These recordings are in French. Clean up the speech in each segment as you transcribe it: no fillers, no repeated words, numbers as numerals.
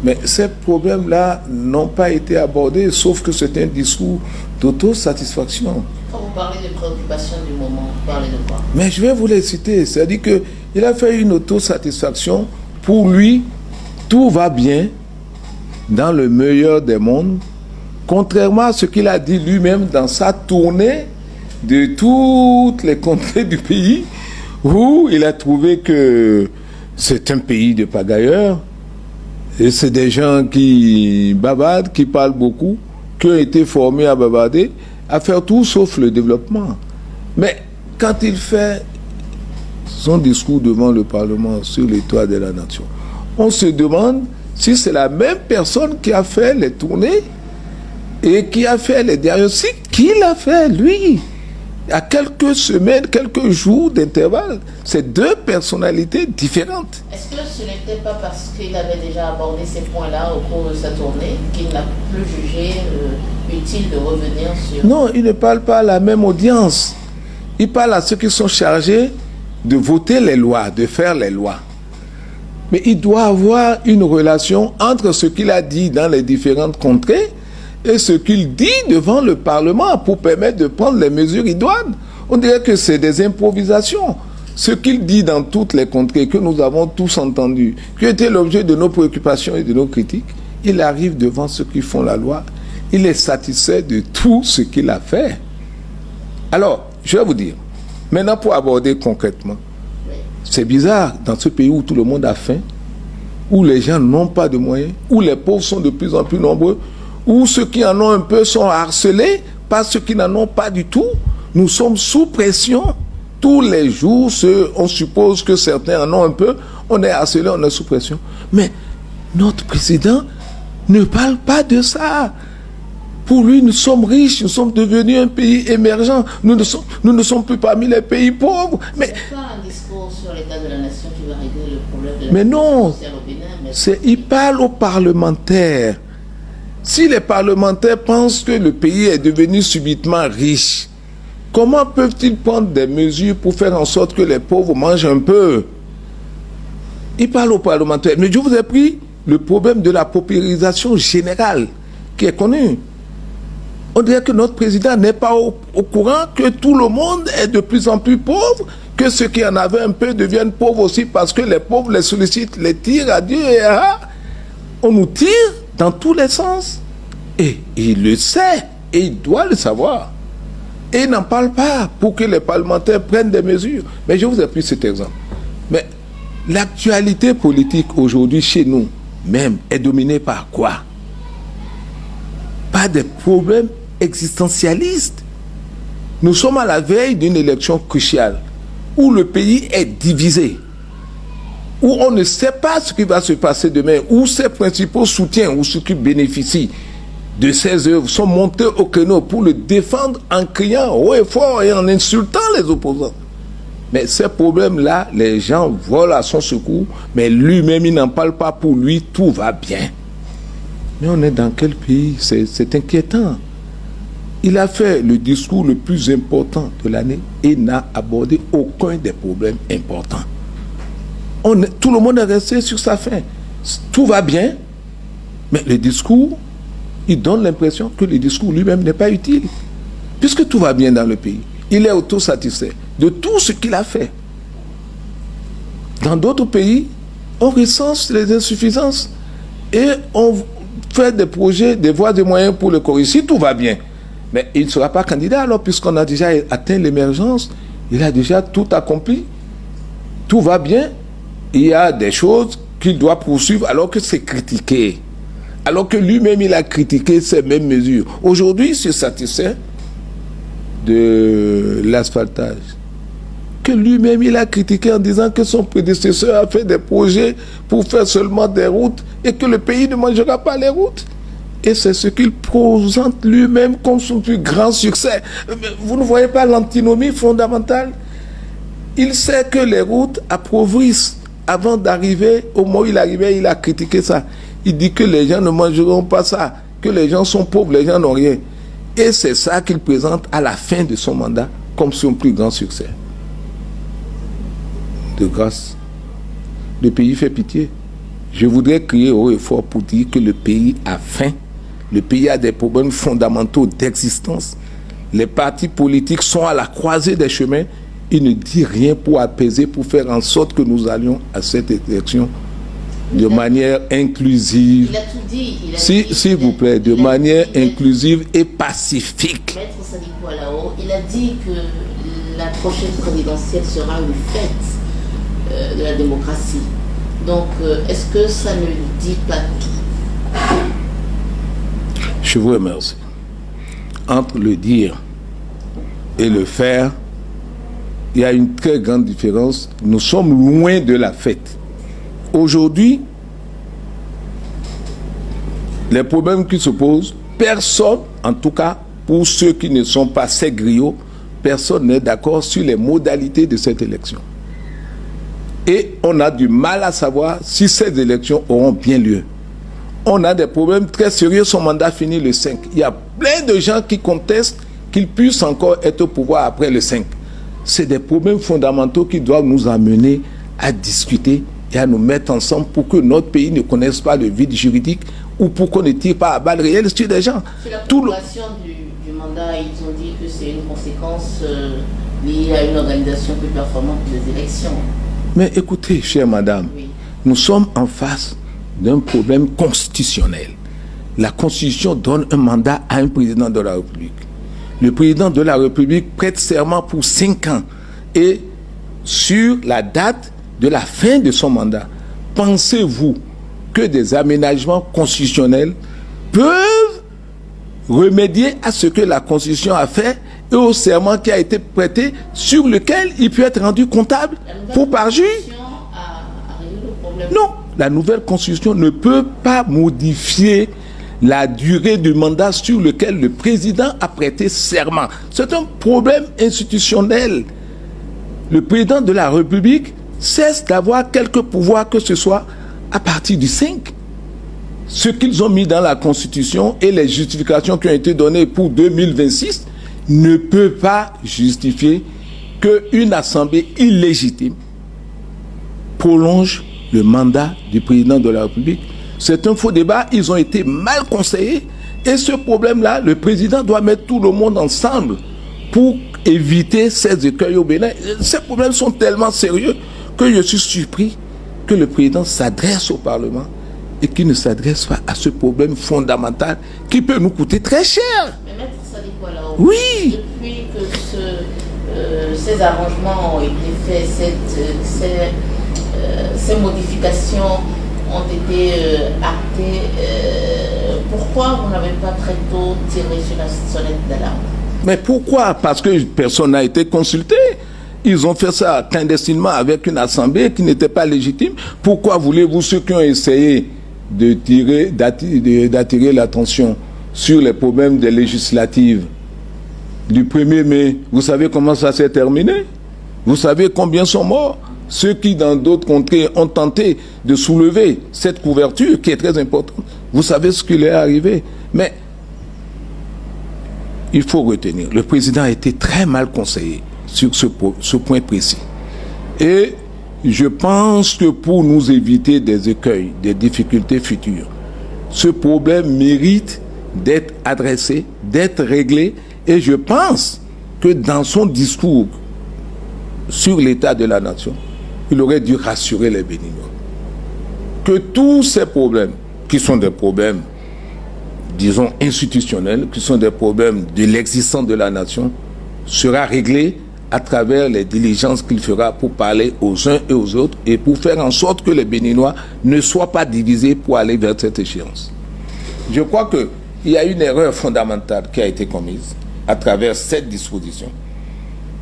Mais ces problèmes-là n'ont pas été abordés, sauf que c'est un discours d'autosatisfaction. Quand vous parlez de préoccupations du moment, vous parlez de quoi? Mais je vais vous les citer. C'est-à-dire qu'il a fait une autosatisfaction. Pour lui, tout va bien dans le meilleur des mondes, contrairement à ce qu'il a dit lui-même dans sa tournée de toutes les contrées du pays, où il a trouvé que c'est un pays de pagailleurs, et c'est des gens qui bavardent, qui parlent beaucoup, qui ont été formés à bavarder, à faire tout sauf le développement. Mais quand il fait son discours devant le Parlement sur l'étoile de la nation, on se demande si c'est la même personne qui a fait les tournées et qui a fait les diagnostics. Qui l'a fait, lui? À quelques semaines, quelques jours d'intervalle. C'est deux personnalités différentes. Est-ce que ce n'était pas parce qu'il avait déjà abordé ces points-là au cours de sa tournée qu'il n'a plus jugé utile de revenir sur... Non, il ne parle pas à la même audience. Il parle à ceux qui sont chargés de voter les lois, de faire les lois. Mais il doit avoir une relation entre ce qu'il a dit dans les différentes contrées et ce qu'il dit devant le Parlement pour permettre de prendre les mesures idoines. On dirait que c'est des improvisations. Ce qu'il dit dans toutes les contrées que nous avons tous entendu, qui était l'objet de nos préoccupations et de nos critiques, il arrive devant ceux qui font la loi. Il est satisfait de tout ce qu'il a fait. Alors, je vais vous dire, maintenant pour aborder concrètement, c'est bizarre dans ce pays où tout le monde a faim, où les gens n'ont pas de moyens, où les pauvres sont de plus en plus nombreux, où ceux qui en ont un peu sont harcelés par ceux qui n'en ont pas du tout. Nous sommes sous pression. Tous les jours, on suppose que certains en ont un peu, on est harcelé, on est sous pression. Mais notre président ne parle pas de ça. Pour lui, nous sommes riches, nous sommes devenus un pays émergent, nous ne sommes plus parmi les pays pauvres. Mais c'est pas un discours sur l'état de la nation qui va régler le problème de la mais non, sociale au Bénin. il parle aux parlementaires. Si les parlementaires pensent que le pays est devenu subitement riche, comment peuvent-ils prendre des mesures pour faire en sorte que les pauvres mangent un peu? Il parle aux parlementaires. Mais je vous ai pris le problème de la paupérisation générale qui est connu. On dirait que notre président n'est pas au courant que tout le monde est de plus en plus pauvre, que ceux qui en avaient un peu deviennent pauvres aussi parce que les pauvres les sollicitent, les tirent à Dieu et à... On nous tire dans tous les sens. Et il le sait, et il doit le savoir. Et il n'en parle pas pour que les parlementaires prennent des mesures. Mais je vous ai pris cet exemple. Mais l'actualité politique aujourd'hui chez nous, même, est dominée par quoi? Par des problèmes existentialistes. Nous sommes à la veille d'une élection cruciale, où le pays est divisé, où on ne sait pas ce qui va se passer demain, où ses principaux soutiens, ou ceux qui bénéficient de ses œuvres, sont montés au créneau pour le défendre en criant haut et fort et en insultant les opposants. Mais ces problèmes-là, les gens volent à son secours, mais lui-même, il n'en parle pas. Pour lui, tout va bien. Mais on est dans quel pays? C'est inquiétant. Il a fait le discours le plus important de l'année et n'a abordé aucun des problèmes importants. Tout le monde est resté sur sa faim. Tout va bien, mais le discours, il donne l'impression que le discours lui-même n'est pas utile. Puisque tout va bien dans le pays, il est autosatisfait de tout ce qu'il a fait. Dans d'autres pays, on recense les insuffisances et on fait des projets, des voies, des moyens pour le corriger. Si tout va bien, mais il ne sera pas candidat alors, puisqu'on a déjà atteint l'émergence, il a déjà tout accompli. Tout va bien, il y a des choses qu'il doit poursuivre alors que c'est critiqué. Alors que lui-même, il a critiqué ces mêmes mesures. Aujourd'hui, il se satisfait de l'asphaltage. Que lui-même, il a critiqué en disant que son prédécesseur a fait des projets pour faire seulement des routes et que le pays ne mangera pas les routes. Et c'est ce qu'il présente lui-même comme son plus grand succès. Vous ne voyez pas l'antinomie fondamentale? Il sait que les routes appauvrissent. Avant d'arriver, au moment où il arrivait, il a critiqué ça. Il dit que les gens ne mangeront pas ça, que les gens sont pauvres, les gens n'ont rien. Et c'est ça qu'il présente à la fin de son mandat comme son plus grand succès. De grâce, le pays fait pitié. je voudrais crier haut et fort pour dire que le pays a faim, le pays a des problèmes fondamentaux d'existence. Les partis politiques sont à la croisée des chemins. Il ne dit rien pour apaiser, pour faire en sorte que nous allions à cette élection de manière inclusive. Il a tout dit. S'il vous plaît, de manière inclusive et pacifique. Maître Sadiko Alao, il a dit que la prochaine présidentielle sera une fête de la démocratie. Donc, est-ce que ça ne dit pas tout? Je vous remercie. Entre le dire et le faire, il y a une très grande différence. Nous sommes loin de la fête. Aujourd'hui, les problèmes qui se posent, personne, en tout cas pour ceux qui ne sont pas ces griots, personne n'est d'accord sur les modalités de cette élection. Et on a du mal à savoir si ces élections auront bien lieu. On a des problèmes très sérieux, son mandat finit le 5. Il y a plein de gens qui contestent qu'il puisse encore être au pouvoir après le 5. C'est des problèmes fondamentaux qui doivent nous amener à discuter et à nous mettre ensemble pour que notre pays ne connaisse pas le vide juridique ou pour qu'on ne tire pas à balles réelles sur des gens. Sur la prolongation du mandat, ils ont dit que c'est une conséquence liée à une organisation plus performante des élections. Mais écoutez, chère madame, oui, nous sommes en face d'un problème constitutionnel. La Constitution donne un mandat à un président de la République. Le président de la République prête serment pour 5 ans. Et sur la date de la fin de son mandat, pensez-vous que des aménagements constitutionnels peuvent remédier à ce que la Constitution a fait et au serment qui a été prêté sur lequel il peut être rendu comptable pour parjure? Non, la nouvelle Constitution ne peut pas modifier la durée du mandat sur lequel le président a prêté serment. C'est un problème institutionnel. Le président de la République cesse d'avoir quelque pouvoir que ce soit à partir du 5. Ce qu'ils ont mis dans la Constitution et les justifications qui ont été données pour 2026 ne peut pas justifier qu'une assemblée illégitime prolonge le mandat du président de la République. C'est un faux débat, ils ont été mal conseillés et ce problème-là, le président doit mettre tout le monde ensemble pour éviter ces écueils au Bénin. Ces problèmes sont tellement sérieux que je suis surpris que le président s'adresse au Parlement et qu'il ne s'adresse pas à ce problème fondamental qui peut nous coûter très cher. Mais Maître Sadiko Alao, oui, depuis que ces arrangements ont été faits, ces modifications ont été actées, pourquoi vous n'avez pas très tôt tiré sur la sonnette d'alarme? Mais pourquoi? Parce que personne n'a été consulté. Ils ont fait ça clandestinement avec une assemblée qui n'était pas légitime. Pourquoi voulez-vous, ceux qui ont essayé d'attirer l'attention sur les problèmes des législatives du 1er mai, vous savez comment ça s'est terminé? Vous savez combien sont morts? Ceux qui, dans d'autres contrées, ont tenté de soulever cette couverture qui est très importante, vous savez ce qui leur est arrivé. Mais il faut retenir, le président a été très mal conseillé sur ce point précis. Et je pense que pour nous éviter des écueils, des difficultés futures, ce problème mérite d'être adressé, d'être réglé. Et je pense que dans son discours sur l'état de la nation, il aurait dû rassurer les Béninois que tous ces problèmes, qui sont des problèmes, disons, institutionnels, qui sont des problèmes de l'existence de la nation, sera réglé à travers les diligences qu'il fera pour parler aux uns et aux autres et pour faire en sorte que les Béninois ne soient pas divisés pour aller vers cette échéance. Je crois qu'il y a une erreur fondamentale qui a été commise à travers cette disposition.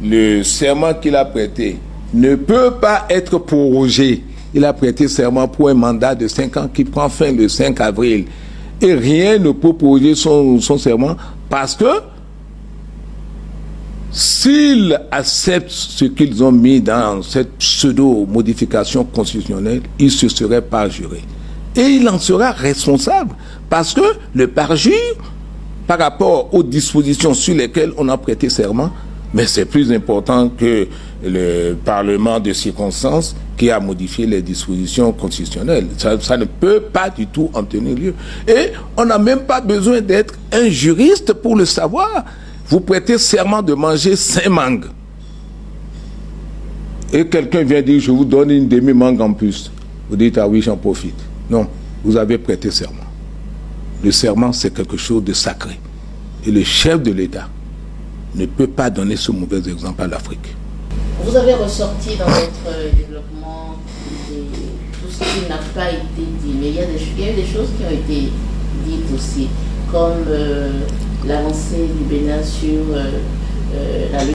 Le serment qu'il a prêté ne peut pas être prorogé. Il a prêté serment pour un mandat de 5 ans qui prend fin le 5 avril. Et rien ne peut proroger son serment parce que s'ils acceptent ce qu'ils ont mis dans cette pseudo-modification constitutionnelle, il se serait parjuré. Et il en sera responsable parce que le parjure, par rapport aux dispositions sur lesquelles on a prêté serment, mais c'est plus important que le Parlement de circonstance qui a modifié les dispositions constitutionnelles. Ça ne peut pas du tout en tenir lieu. Et on n'a même pas besoin d'être un juriste pour le savoir. Vous prêtez serment de manger 5 mangues. Et quelqu'un vient dire, je vous donne une demi-mangue en plus. Vous dites, ah oui, j'en profite. Non, vous avez prêté serment. Le serment, c'est quelque chose de sacré. Et le chef de l'État ne peut pas donner ce mauvais exemple à l'Afrique. Vous avez ressorti dans votre développement tout ce qui n'a pas été dit, mais il y a eu des choses qui ont été dites aussi, comme l'avancée du Bénin sur la lutte